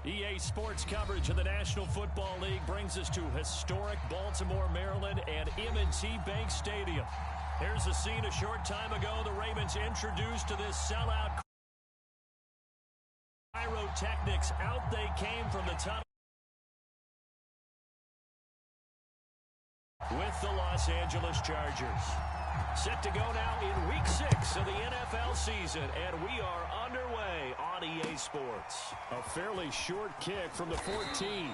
EA Sports coverage of the National Football League brings us to historic Baltimore, Maryland, and M&T Bank Stadium. Here's a scene a short time ago. The Ravens introduced to this sellout. Pyrotechnics, out they came from the tunnel with the Los Angeles Chargers. Set to go now in Week 6 of the NFL season, and we are underway on EA Sports. A fairly short kick from the 14.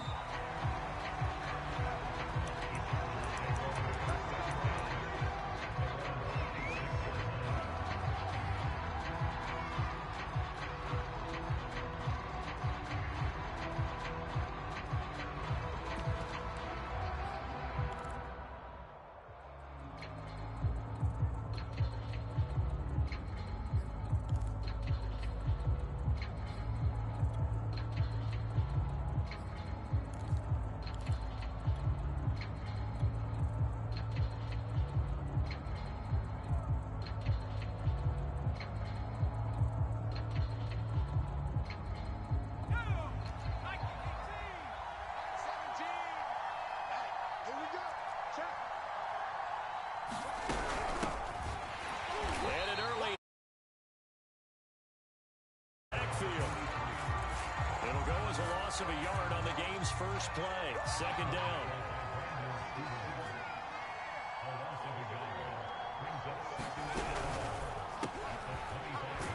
It'll go as a loss of a yard on the game's first play. Second down.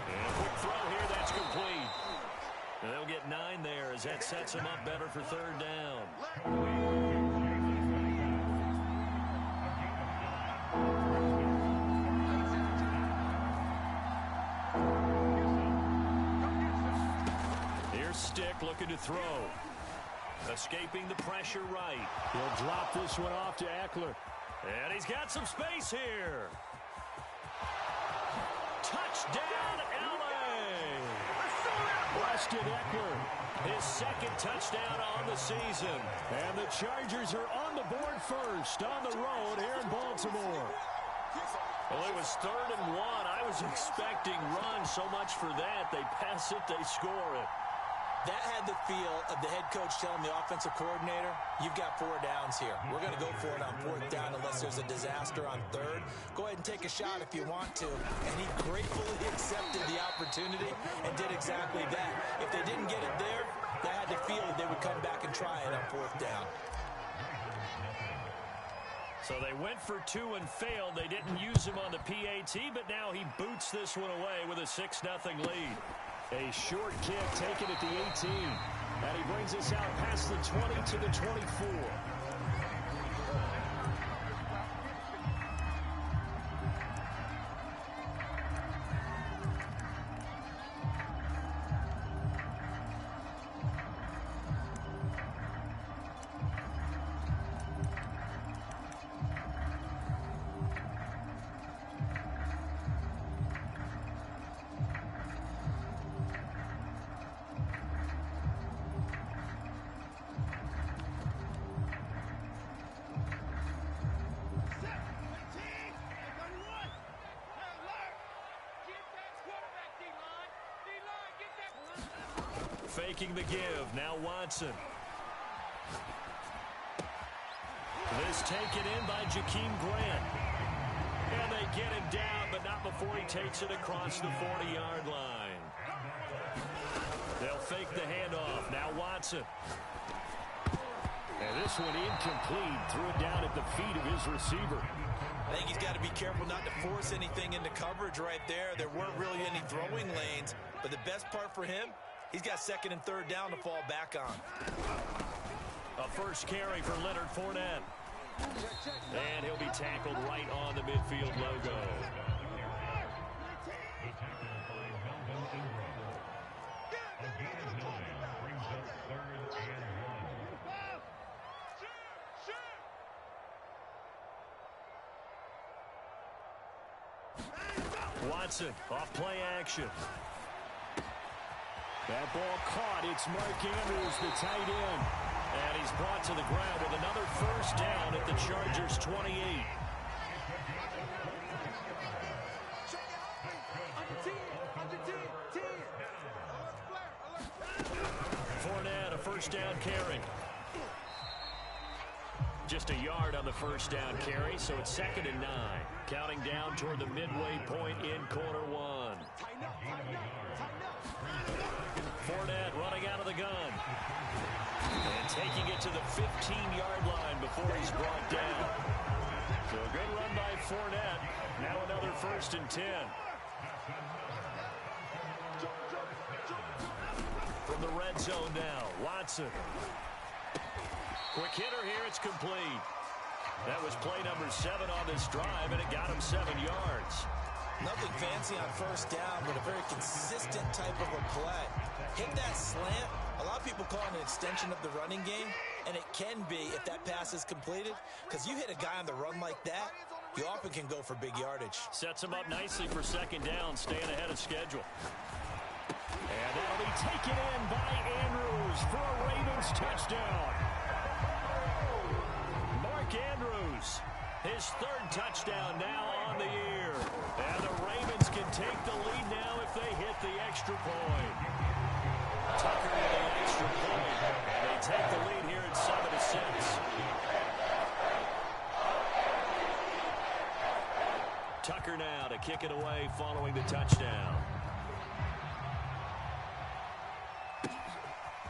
And a quick throw here, that's complete. And they'll get 9 there as that sets them up better for third down. Stick looking to throw. Escaping the pressure right. He'll drop this one off to Eckler. And he's got some space here. Touchdown, LA! Busted Eckler. His second touchdown on the season. And the Chargers are on the board first on the road here in Baltimore. Well, it was 3rd and 1. I was expecting run so much for that. They pass it, they score it. That had the feel of the head coach telling the offensive coordinator, you've got 4 downs here. We're going to go for it on 4th down unless there's a disaster on 3rd. Go ahead and take a shot if you want to. And he gratefully accepted the opportunity and did exactly that. If they didn't get it there, they had the feel that they would come back and try it on 4th down. So they went for 2 and failed. They didn't use him on the PAT, but now he boots this one away with a 6-0 lead. A short kick taken at the 18. And he brings us out past the 20 to the 24. Faking the give. Now Watson. This taken in by Jakeem Grant. And they get him down, but not before he takes it across the 40-yard line. They'll fake the handoff. Now Watson. And this one incomplete. Threw it down at the feet of his receiver. I think he's got to be careful not to force anything into coverage right there. There weren't really any throwing lanes, but the best part for him, he's got 2nd and 3rd down to fall back on. A first carry for Leonard Fournette. And he'll be tackled right on the midfield logo. Watson off play action. That ball caught. It's Mark Andrews, the tight end. And he's brought to the ground with another first down at the Chargers' 28. Fournette, a first down carry. Just a yard on the first down carry, so it's 2nd and 9. Counting down toward the midway point in quarter one. Fournette running out of the gun. And taking it to the 15-yard line before he's brought down. So a good run by Fournette. Now another 1st and 10. From the red zone now, Watson. Quick hitter here, it's complete. That was play number 7 on this drive, and it got him 7 yards. Nothing fancy on first down, but a very consistent type of a play. Hit that slant. A lot of people call it an extension of the running game, and it can be if that pass is completed, because you hit a guy on the run like that, you often can go for big yardage. Sets him up nicely for 2nd down, staying ahead of schedule. And that'll be taken in by Andrews for a Ravens touchdown. Mark Andrews, his 3rd touchdown now on the year. And the Ravens can take the lead now if they hit the extra point. Tucker with the extra point. And they take the lead here at 7-6. Tucker now to kick it away following the touchdown.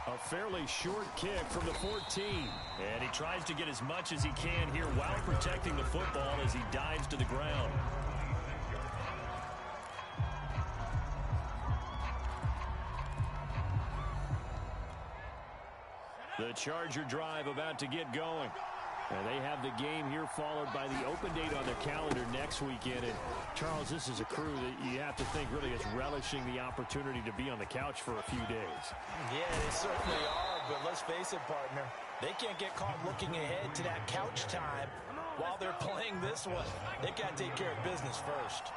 A fairly short kick from the 14. And he tries to get as much as he can here while protecting the football as he dives to the ground. The Charger drive about to get going. And they have the game here followed by the open date on their calendar next weekend. And Charles, this is a crew that you have to think really is relishing the opportunity to be on the couch for a few days. Yeah, they certainly are, but let's face it, partner. They can't get caught looking ahead to that couch time while they're playing this one. They've got to take care of business first.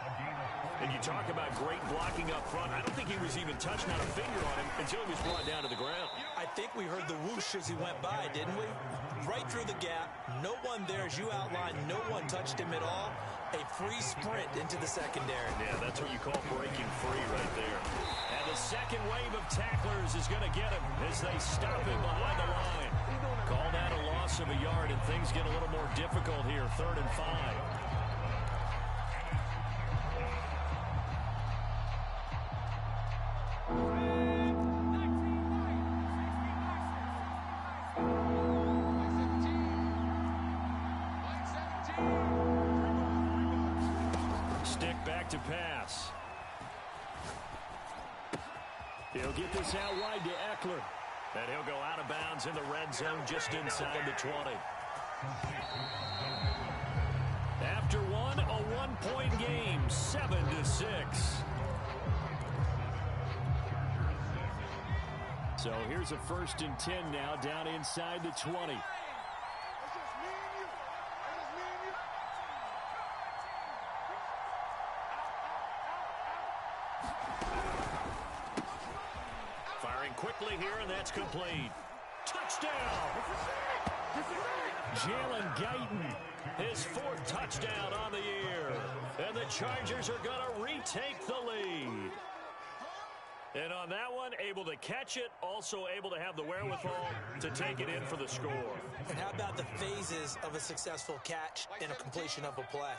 And you talk about great blocking up front. I don't think he was even touched, not a finger on him, until he was brought down to the ground. I think we heard the whoosh as he went by, didn't we? Right through the gap. No one there, as you outlined. No one touched him at all. A free sprint into the secondary. Yeah, that's what you call breaking free right there. And the second wave of tacklers is going to get him as they stop him behind the line. Call that a loss of a yard, and things get a little more difficult here. 3rd and 5. Stick back to pass. He'll get this out wide to Eckler. And he'll go out of bounds in the red zone just inside the 20. After one, a one-point game, 7-6. So here's a 1st and 10 now down inside the 20. Quickly here, and that's complete. Touchdown! Jalen Guyton, his 4th touchdown on the year. And the Chargers are going to retake the lead. And on that one, able to catch it, also able to have the wherewithal to take it in for the score. And how about the phases of a successful catch and a completion of a play?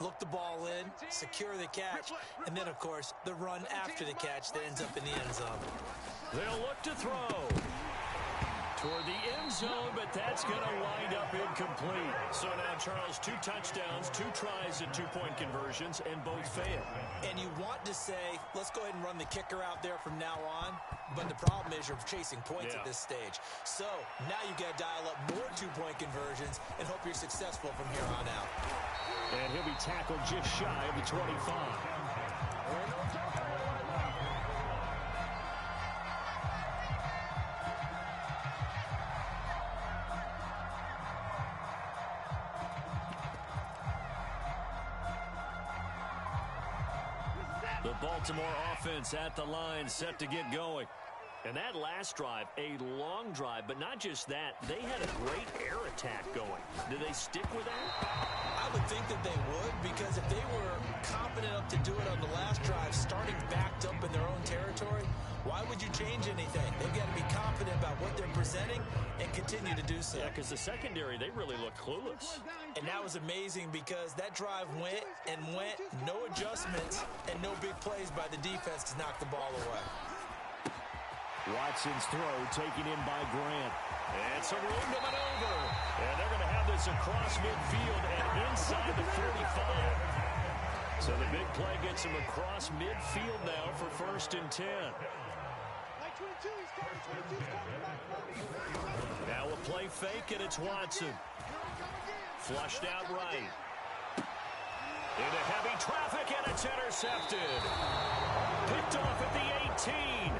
Look the ball in, secure the catch, and then, of course, the run after the catch that ends up in the end zone. They'll look to throw toward the end zone, but that's going to wind up incomplete. So now, Charles, 2 touchdowns, 2 tries at 2-point conversions, and both fail. And you want to say, let's go ahead and run the kicker out there from now on, but the problem is you're chasing points at this stage. So now you've got to dial up more 2-point conversions and hope you're successful from here on out. And he'll be tackled just shy of the 25. The Baltimore offense at the line, set to get going. And that last drive, a long drive, but not just that. They had a great air attack going. Do they stick with that? I would think that they would, because if they were confident enough to do it on the last drive, starting backed up in their own territory, why would you change anything? They've got to be confident about what they're presenting and continue to do so. Yeah, because the secondary, they really look clueless. And that was amazing because that drive went and went, no adjustments, and no big plays by the defense to knock the ball away. Watson's throw taken in by Grant. And some room to maneuver. And they're going to have this across midfield and inside the 45. So the big play gets him across midfield now for 1st and 10. Now a play fake, and it's Watson. Flushed out right. Into heavy traffic, and it's intercepted. Picked off at the 18.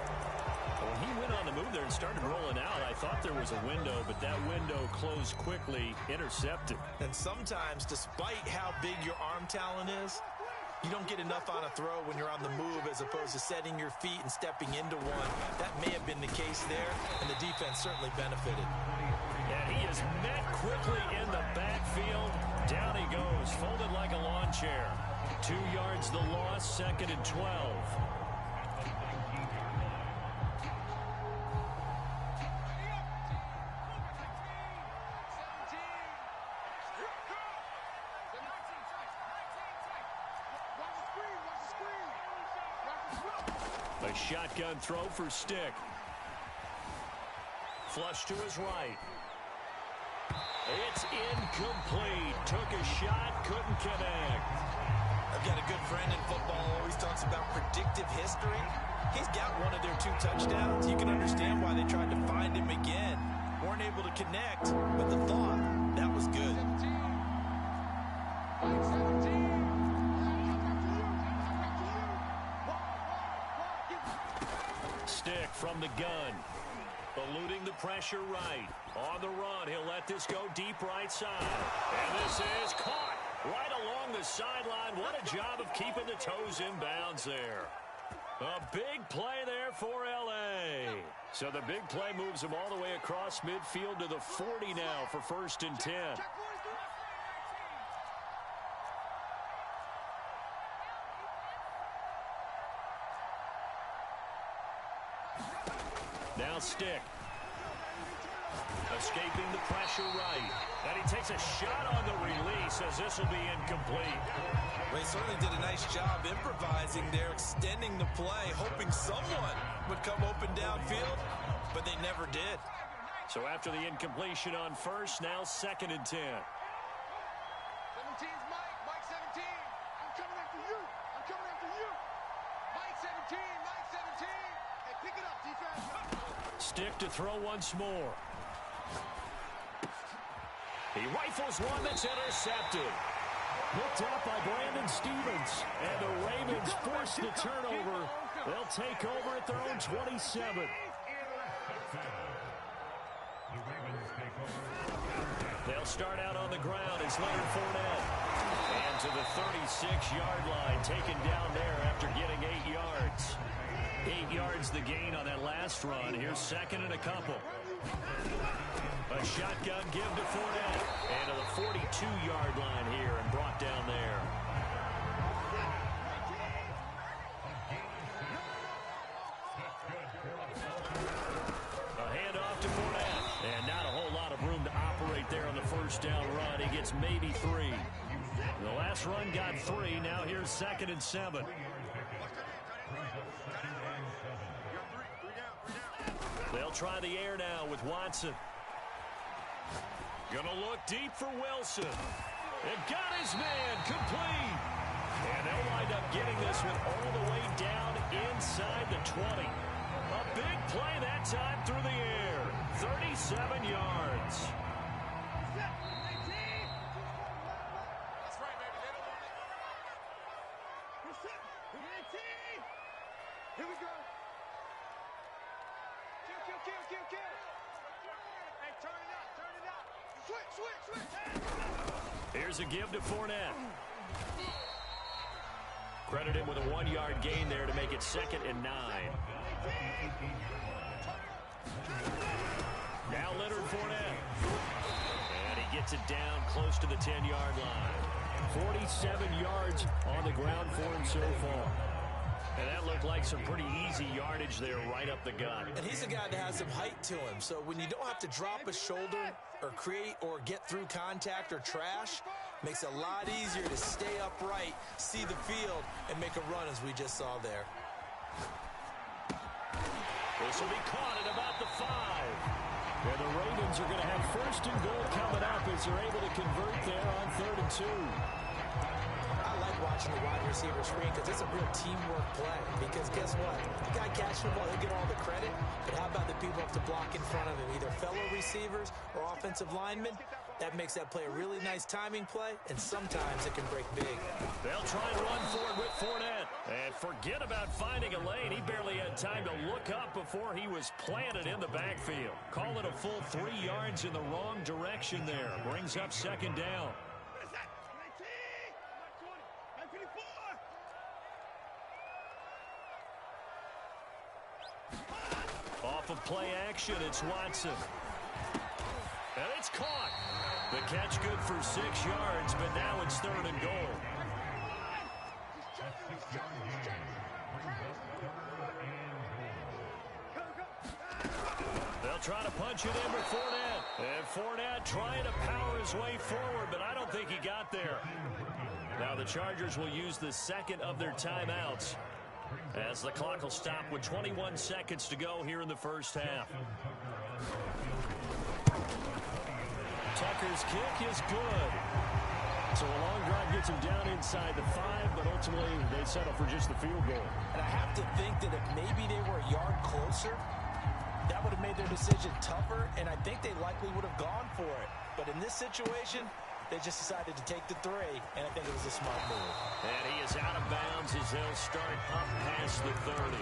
When he went on the move there and started rolling out, I thought there was a window, but that window closed quickly, intercepted. And sometimes, despite how big your arm talent is, you don't get enough on a throw when you're on the move as opposed to setting your feet and stepping into one. That may have been the case there, and the defense certainly benefited. And he is met quickly in the backfield. Down he goes, folded like a lawn chair. 2 yards the loss, 2nd and 12. A shotgun throw for Stick. Flush to his right. It's incomplete. Took a shot, couldn't connect. I've got a good friend in football, always talks about predictive history. He's got one of their 2 touchdowns. You can understand why they tried to find him again. Weren't able to connect, but the thought, that was good. Stick from the gun. Eluding the pressure right. On the run, he'll let this go deep right side. And this is caught right along the sideline. What a job of keeping the toes in bounds there. A big play there for L.A. So the big play moves him all the way across midfield to the 40 now for 1st and 10. Now Stick. Escaping the pressure right. And he takes a shot on the release as this will be incomplete. Well, he certainly did a nice job improvising there, extending the play, hoping someone would come open downfield, but they never did. So after the incompletion on first, now 2nd and 10. 17's Mike. Mike 17. I'm coming after you. I'm coming after you. Mike 17. Mike 17. Hey, pick it up, defense. Stick to throw once more. He rifles one that's intercepted. Picked up by Brandon Stevens. And the Ravens force the turnover. They'll take over at their own 27. They'll start out on the ground as Leonard Fournette. And to the 36-yard line, taken down there after getting 8 yards. 8 yards the gain on that last run. Here's 2nd and a couple. A shotgun give to Fournette. And to the 42-yard line here and brought down there. A handoff to Fournette. And not a whole lot of room to operate there on the first down run. He gets maybe 3. The last run got 3. Now here's 2nd and 7. They'll try the air now with Watson. Gonna look deep for Wilson. And got his man complete. And they'll wind up getting this one all the way down inside the 20. A big play that time through the air. 37 yards. That's right, baby. They don't want it. Here we go. Kill. Hey, turn it up. Switch. Here's a give to Fournette. Credit him with a 1-yard gain there to make it 2nd and 9. Now Leonard Fournette. And he gets it down close to the 10-yard line. 47 yards on the ground for him so far. And that looked like some pretty easy yardage there right up the gut. And he's a guy that has some height to him. So when you don't have to drop a shoulder or create or get through contact or trash, makes it a lot easier to stay upright, see the field, and make a run as we just saw there. This will be caught at about the 5. And the Ravens are going to have 1st and goal coming up as they're able to convert there on 3rd and 2. I like watching the wide receiver screen because it's a real teamwork play. Because guess what? The guy catching the ball, he'll get all the credit. But how about the people up to block in front of him, either fellow receivers or offensive linemen? That makes that play a really nice timing play, and sometimes it can break big. They'll try and run for it with Fournette. And forget about finding a lane. He barely had time to look up before he was planted in the backfield. Call it a full 3 yards in the wrong direction there. Brings up 2nd down. Off of play action, it's Watson. And it's caught. The catch good for 6 yards, but now it's 3rd and goal. They'll try to punch it in with Fournette. And Fournette trying to power his way forward, but I don't think he got there. Now the Chargers will use the 2nd of their timeouts as the clock will stop with 21 seconds to go here in the first half. Tucker's kick is good. So a long drive gets him down inside the 5, but ultimately they settle for just the field goal. And I have to think that if maybe they were a yard closer, that would have made their decision tougher, and I think they likely would have gone for it. But in this situation, they just decided to take the 3, and I think it was a smart move. And he is out of bounds as they'll start up past the 30.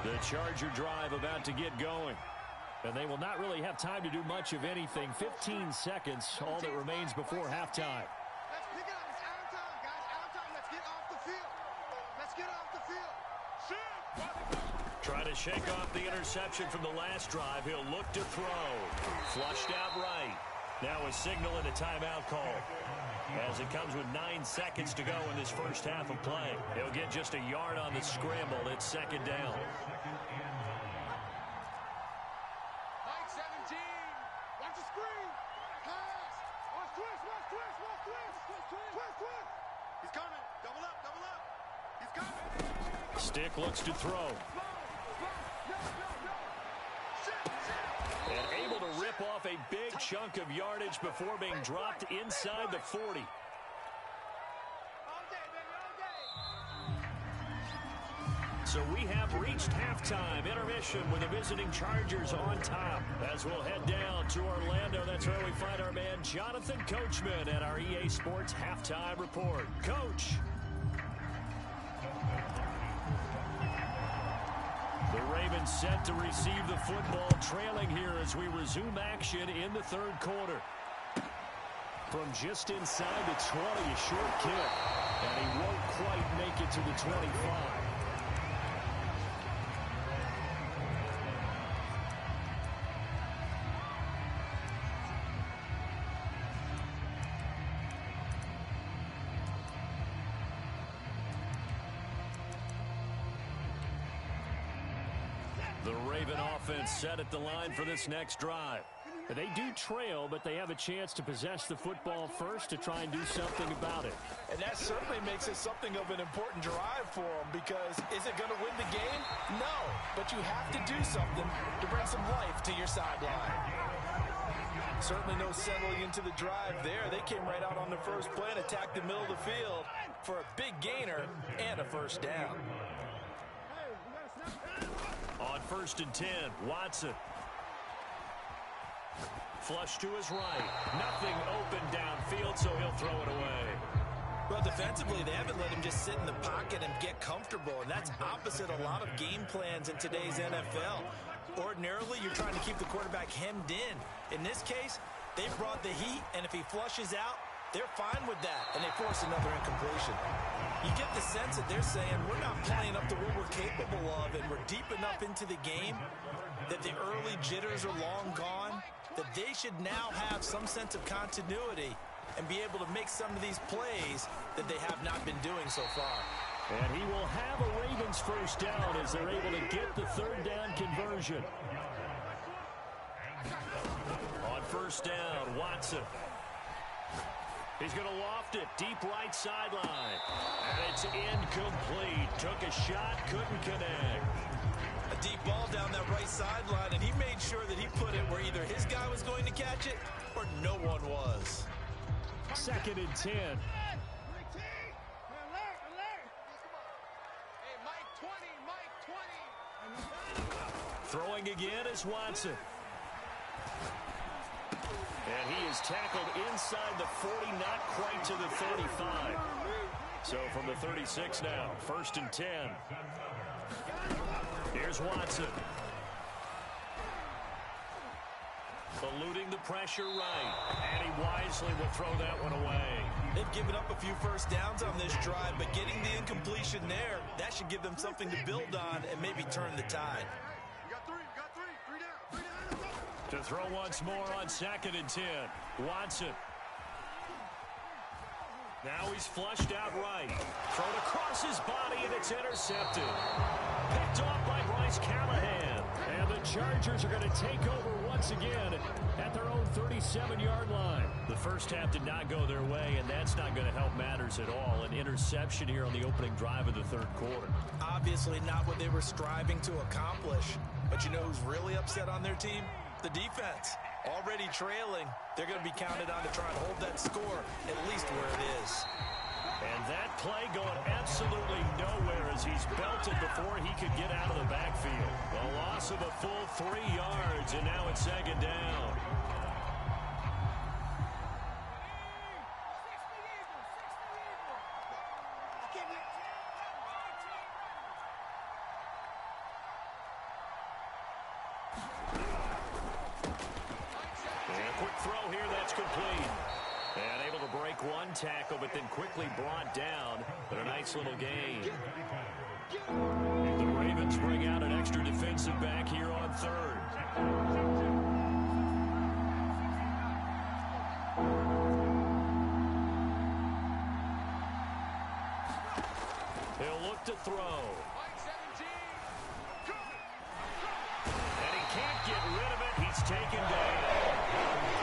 The Charger drive about to get going. And they will not really have time to do much of anything. 15 seconds, all that remains before halftime. Let's pick it up. It's out of time, guys. Out of time. Let's get off the field. Let's get off the field. Shoot. Trying to shake off the interception from the last drive. He'll look to throw. Flushed out right. Now a signal and a timeout call. As it comes with 9 seconds to go in this first half of play. He'll get just a yard on the scramble. It's 2nd down. Stick looks to throw. And able to rip off a big chunk of yardage before being dropped inside the 40. So we have reached halftime. Intermission with the visiting Chargers on top. As we'll head down to Orlando, that's where we find our man Jonathan Coachman at our EA Sports Halftime Report. Coach. The Ravens set to receive the football, trailing here as we resume action in the 3rd quarter. From just inside the 20, a short kick. And he won't quite make it to the 25. The Raven offense set at the line for this next drive. They do trail, but they have a chance to possess the football first to try and do something about it. And that certainly makes it something of an important drive for them, because is it going to win the game? No, but you have to do something to bring some life to your sideline. Certainly no settling into the drive there. They came right out on the first play and attacked the middle of the field for a big gainer and a first down. On 1st and 10, Watson. Flush to his right. Nothing open downfield, so he'll throw it away. Well, defensively, they haven't let him just sit in the pocket and get comfortable, and that's opposite a lot of game plans in today's NFL. Ordinarily, you're trying to keep the quarterback hemmed in. In this case, they brought the heat, and if he flushes out, they're fine with that, and they force another incompletion. You get the sense that they're saying we're not playing up to what we're capable of, and we're deep enough into the game that the early jitters are long gone, that they should now have some sense of continuity and be able to make some of these plays that they have not been doing so far. And he will have a Ravens first down as they're able to get the third down conversion. On first down, Watson. He's going to loft it, deep right sideline. And it's incomplete. Took a shot, couldn't connect. A deep ball down that right sideline, and he made sure that he put it where either his guy was going to catch it or no one was. 2nd and 10. Throwing again is Watson. And he is tackled inside the 40, not quite to the 35. So from the 36 now, 1st and 10. Here's Watson. Eluding the pressure right. And he wisely will throw that one away. They've given up a few first downs on this drive, but getting the incompletion there, that should give them something to build on and maybe turn the tide. To throw once more on 2nd and 10. Watson. Now he's flushed out right. Thrown across his body, and it's intercepted. Picked off by Bryce Callahan. And the Chargers are going to take over once again at their own 37-yard line. The first half did not go their way, and that's not going to help matters at all. An interception here on the opening drive of the third quarter. Obviously not what they were striving to accomplish. But you know who's really upset on their team? The defense. Already trailing, they're going to be counted on to try and hold that score at least where it is. And that play going absolutely nowhere as he's belted before he could get out of the backfield. A loss of a full 3 yards, and now it's 2nd down. Tackle, but then quickly brought down, but a nice little gain. The Ravens bring out an extra defensive back here on 3rd. He'll look to throw. And he can't get rid of it. He's taken down.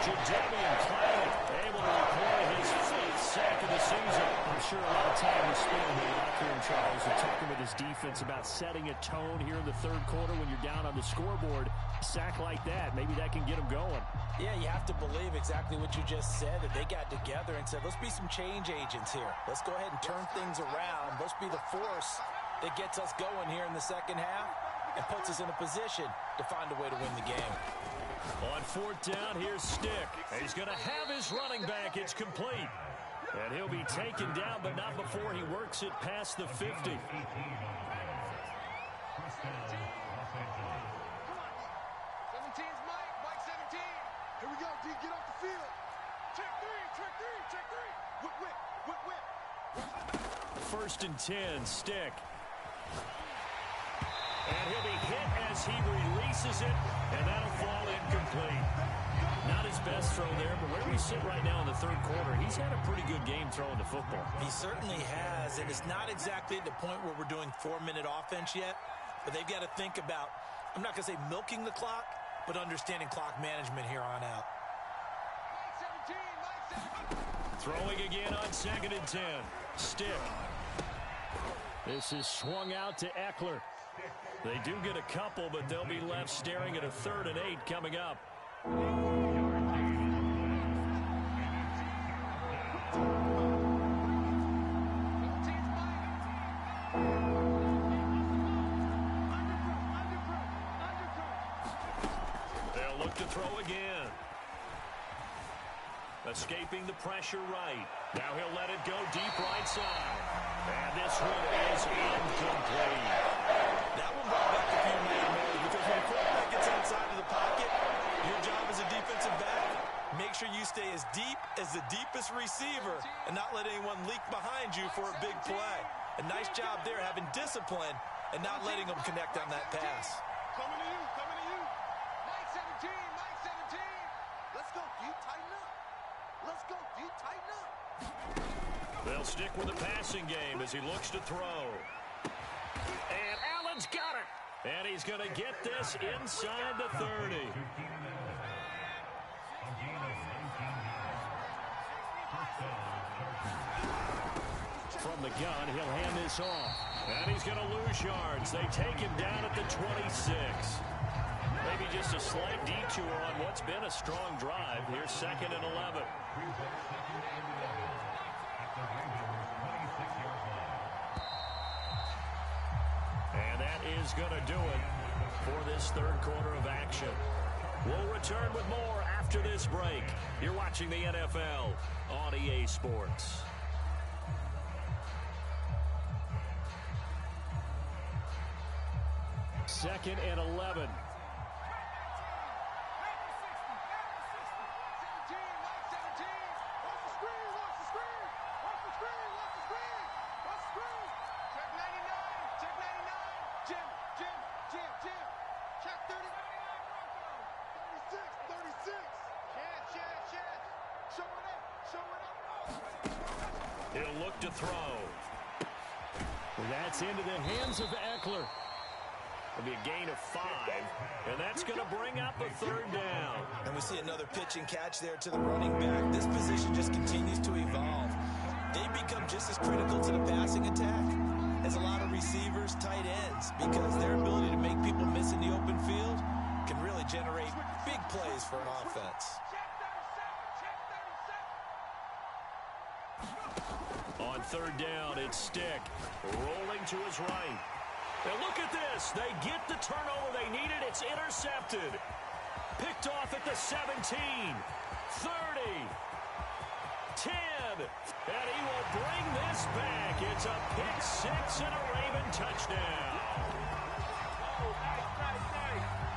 Jadavian Clowney able to record his 5th sack of the season. I'm sure a lot of time was spent in the locker room, Charles, and talking with his defense about setting a tone here in the third quarter when you're down on the scoreboard. A sack like that, maybe that can get them going. Yeah, you have to believe exactly what you just said, that they got together and said, let's be some change agents here. Let's go ahead and turn things around. Let's be the force that gets us going here in the second half and puts us in a position to find a way to win the game. On 4th down, here's Stick. He's going to have his running back. It's complete. And he'll be taken down, but not before he works it past the 50. 17's Mike. Mike 17. Here we go, D. Get off the field. Check 3. Whip. 1st and 10, Stick. And he'll be hit as he releases it, and that'll fall incomplete. Not his best throw there, but where we sit right now in the third quarter, he's had a pretty good game throwing the football. He certainly has, and it's not exactly at the point where we're doing 4-minute offense yet, but they've got to think about, I'm not going to say milking the clock, but understanding clock management here on out. Mike 17. Throwing again on 2nd and 10. Stick. This is swung out to Eckler. They do get a couple, but they'll be left staring at a 3rd and 8 coming up. They'll look to throw again. Escaping the pressure right. Now he'll let it go deep right side. And this one is incomplete. That one brought back a few nightmares because when the quarterback gets outside of the pocket, your job as a defensive back, make sure you stay as deep as the deepest receiver and not let anyone leak behind you for a big play. A nice job there having discipline and not letting them connect on that pass. Coming to you, coming to you. Mike 17, Mike 17. Let's go, deep, tighten up. Let's go, deep, tighten up. They'll stick with the passing game as he looks to throw. And Allen's got it. And he's going to get this inside the 30. From the gun, he'll hand this off. And he's going to lose yards. They take him down at the 26. Maybe just a slight detour on what's been a strong drive. Here's 2nd and 11. And that is going to do it for this third quarter of action. We'll return with more after this break. You're watching the NFL on EA Sports. Second and 11. He'll look to throw. That's into the hands of Eckler. It'll be a gain of 5, and that's going to bring up a 3rd down. And we see another pitch and catch there to the running back. This position just continues to evolve. They become just as critical to the passing attack as a lot of receivers, tight ends, because their ability to make people miss in the open field can really generate big plays for an offense. On 3rd down, it's Stick, rolling to his right. Now look at this. They get the turnover they needed. It's intercepted. Picked off at the 17, 30, 10. And he will bring this back. It's a pick 6 and a Raven touchdown.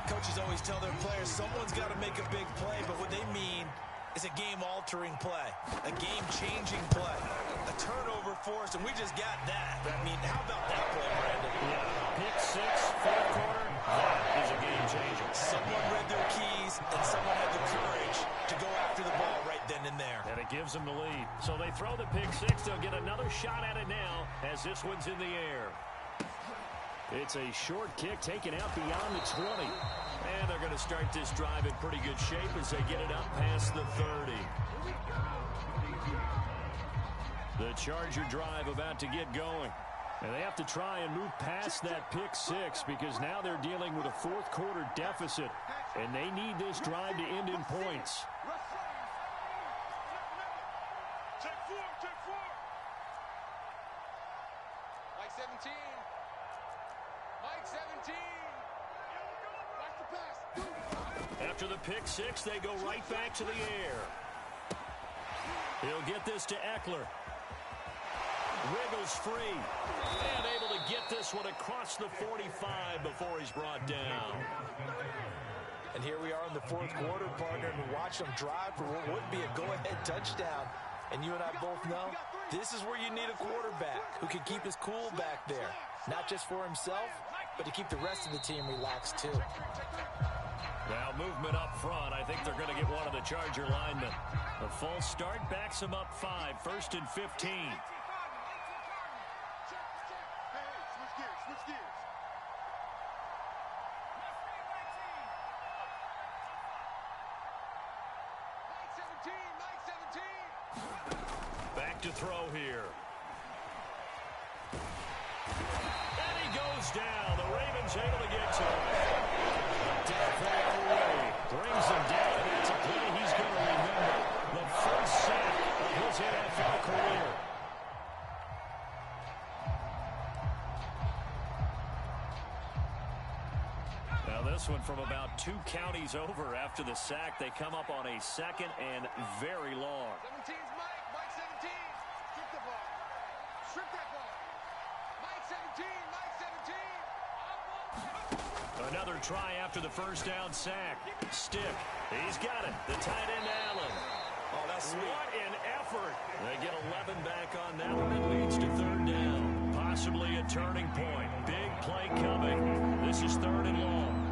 Coaches always tell their players someone's got to make a big play, but what they mean is a game-altering play, a game-changing play, a turnover force, and we just got that. I mean, how about that play, Brandon? Yeah, pick 6, 4th quarter, that is a game-changer. Someone read their keys, and someone had the courage to go after the ball right then and there. And it gives them the lead. So they throw the pick 6. They'll get another shot at it now as this one's in the air. It's a short kick taken out beyond the 20. And they're going to start this drive in pretty good shape as they get it up past the 30. The Charger drive about to get going. And they have to try and move past that pick 6 because now they're dealing with a 4th quarter deficit. And they need this drive to end in points. Check 4, check 4. Mike 17. Mike 17. Watch the pass. After the pick 6, they go right back to the air. He'll get this to Eckler. Wiggles free. And able to get this one across the 45 before he's brought down. And here we are in the 4th quarter, partner, and watch them drive for what would be a go-ahead touchdown. And you and I both know this is where you need a quarterback who can keep his cool back there. Not just for himself, but to keep the rest of the team relaxed too. Now movement up front. I think they're going to get one of the Charger linemen. The false start backs them up 5. 1st and 15. Switch gears. Mike 17. Back to throw here. And he goes down. The Ravens able to get to him. Downfield away. Brings him down. It's a play he's going to remember. The first sack of his NFL career. Now this one from about 2 counties over after the sack. They come up on a 2nd and very long. 17's Mike. Mike 17. Strip the ball. Strip that ball. Mike 17. Mike 17. An Another try after the first down sack. Stick. He's got it. The tight end, Allen. Oh, that's sweet. What an effort. They get 11 back on that one. It leads to third down. Possibly a turning point. Big play coming. This is third and long.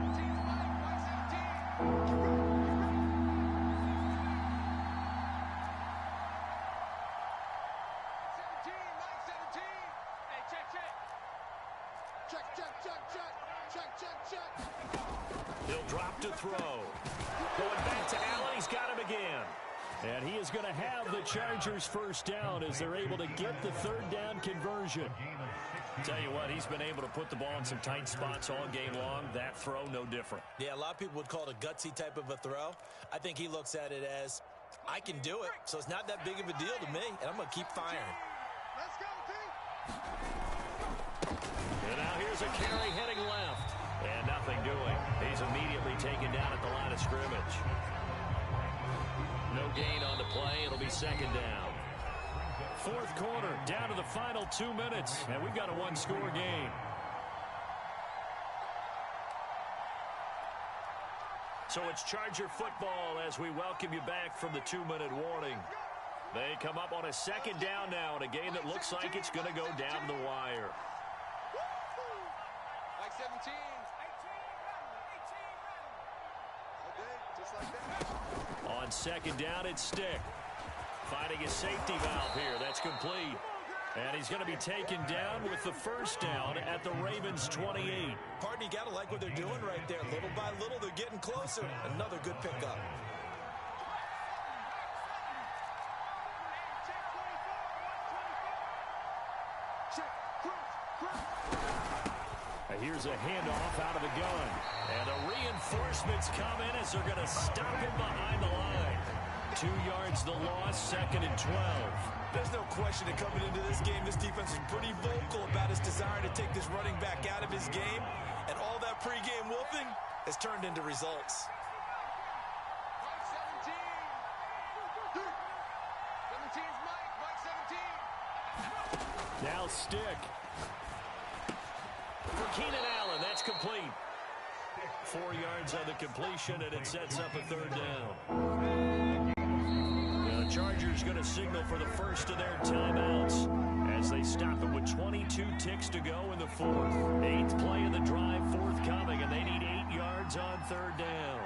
He'll drop to throw. Going back to Allen. He's got him again. And he is going to have the Chargers first down as they're able to get the third down conversion. Tell you what, he's been able to put the ball in some tight spots all game long. That throw, no different. Yeah, a lot of people would call it a gutsy type of a throw. I think he looks at it as, I can do it, so it's not that big of a deal to me, and I'm going to keep firing. Let's go, team. And now here's a carry heading left. And nothing doing. He's immediately taken down at the line of scrimmage. No gain on the play. It'll be second down. Fourth quarter, down to the final 2 minutes. And we've got a one-score game. So it's Charger football as we welcome you back from the 2-minute warning. They come up on a second down now in a game that looks like it's going to go down the wire. Like 17. Okay, just like that. On second down, it's Stick. Finding his safety valve here. That's complete. And he's going to be taken down with the first down at the Ravens' 28. Pardon, you got to like what they're doing right there. Little by little, they're getting closer. Another good pickup. Here's a handoff out of the gun. And the reinforcements come in as they're going to stop him behind the line. 2 yards the loss, second and 12. There's no question that coming into this game, this defense is pretty vocal about its desire to take this running back out of his game. And all that pregame wolfing has turned into results. Mike 17. 17's Mike 17. Now Stick. For Keenan Allen, that's complete. 4 yards on the completion, and it sets up a third down. The Chargers going to signal for the first of their timeouts as they stop it with 22 ticks to go in the fourth. 8th play of the drive forthcoming, and they need 8 yards on third down.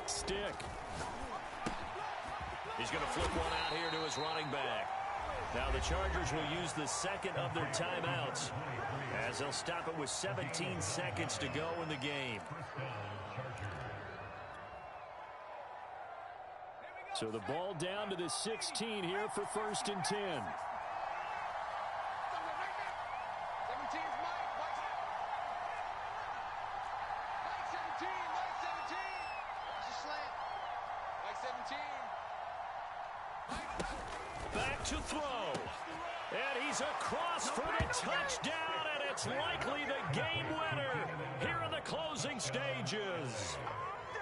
Stick. He's going to flip one out here to his running back. Now the Chargers will use the second of their timeouts as they'll stop it with 17 seconds to go in the game. So the ball down to the 16 here for first and 10. 17's Mike. Mike 17. Mike 17. Watch the slant. Mike 17. Back to throw. And he's across for the touchdown, and it's likely the game winner here in the closing stages.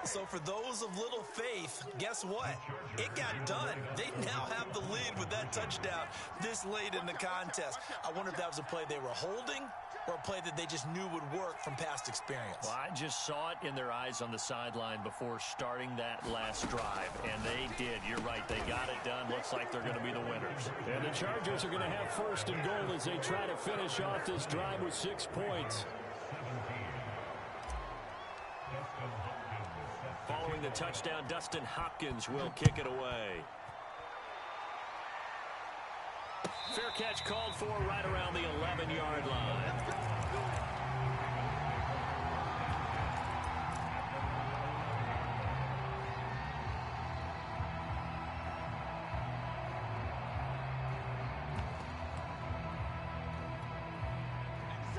So for those of little faith, guess what? It got done. They now have the lead with that touchdown this late in the contest. I wonder if that was a play they were holding or a play that they just knew would work from past experience. Well, I just saw it in their eyes on the sideline before starting that last drive, and they did. You're right. They got it done. Looks like they're going to be the winners. And the Chargers are going to have first and goal as they try to finish off this drive with 6 points. Following the touchdown, Dustin Hopkins will kick it away. Fair catch called for right around the 11-yard line.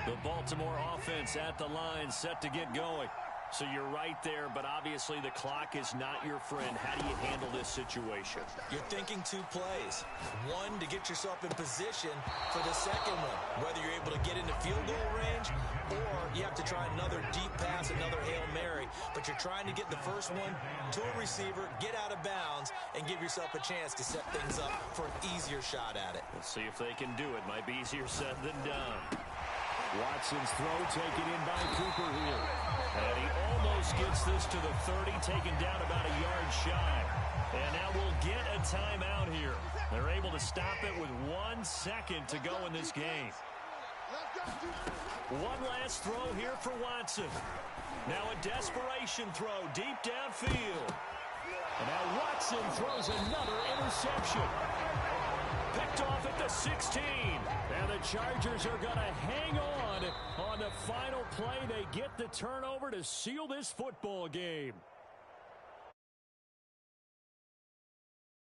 The Baltimore offense at the line, set to get going. So you're right there, but obviously the clock is not your friend. How do you handle this situation? You're thinking 2 plays. One, to get yourself in position for the second one, whether you're able to get into field goal range or you have to try another deep pass, another Hail Mary. But you're trying to get the first one to a receiver, get out of bounds, and give yourself a chance to set things up for an easier shot at it. We'll see if they can do it. Might be easier said than done. Watson's throw taken in by Cooper here. And he almost gets this to the 30, taken down about a yard shy. And now we'll get a timeout here. They're able to stop it with 1 second to go in this game. One last throw here for Watson. Now a desperation throw deep downfield. And now Watson throws another interception. Picked off at the 16. And the Chargers are going to hang on the final play. They get the turnover to seal this football game.